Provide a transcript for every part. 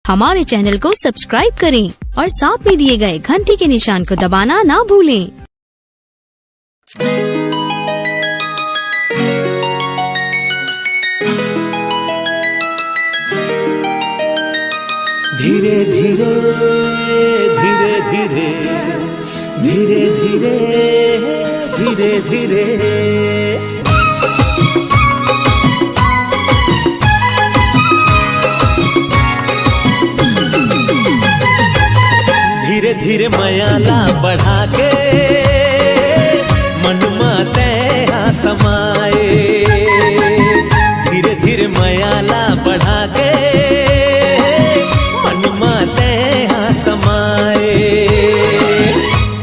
हमारे चैनल को सब्सक्राइब करें और साथ में दिए गए घंटी के निशान को दबाना ना भूलें। धीरे धीरे धीरे धीरे धीरे धीरे धीरे धीरे धीरे धीरे मयाला बढ़ा के मन माते हाँ समाए। धीरे धीरे मयाला बढ़ा के मन माते हाँ समाए।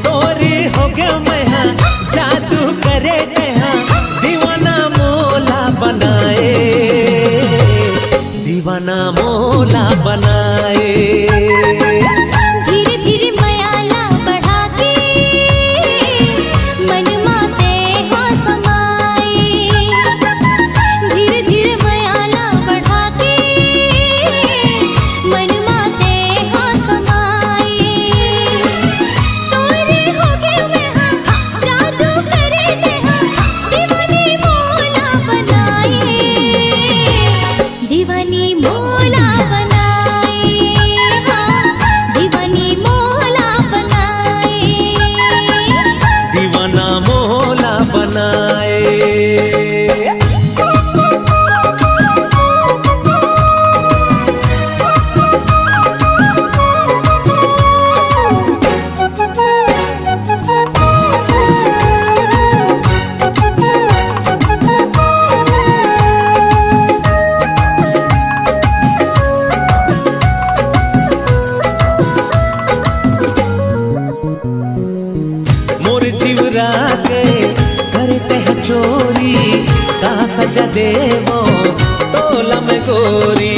तोरी हो गया मैं हाँ जादू करे हाँ दीवाना मोला बनाए। दीवाना मोला बनाए। करते हैं चोरी का सजा देवो तोला में गोरी।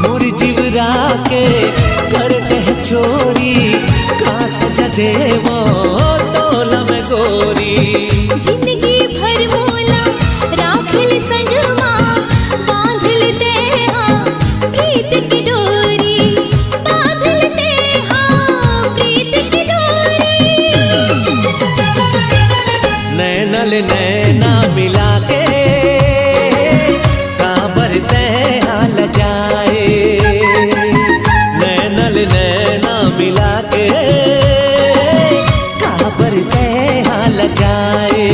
मोरी जीवरा के करते हैं चोरी का सजा देवो तोला में गोरी। जिंदगी भर मोला राखल संगमा बांधल दे हाँ प्रीत की डोरी। नैनल नैना मिला के काबर ते हाल जाए। नैनल नैना मिला के काबर ते हाल जाए।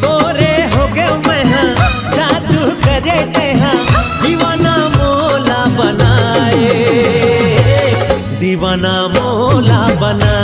तोरे हो गए मैं हाँ जादू करे ते हाँ दीवाना मोला बनाए। दीवाना मोला बनाए।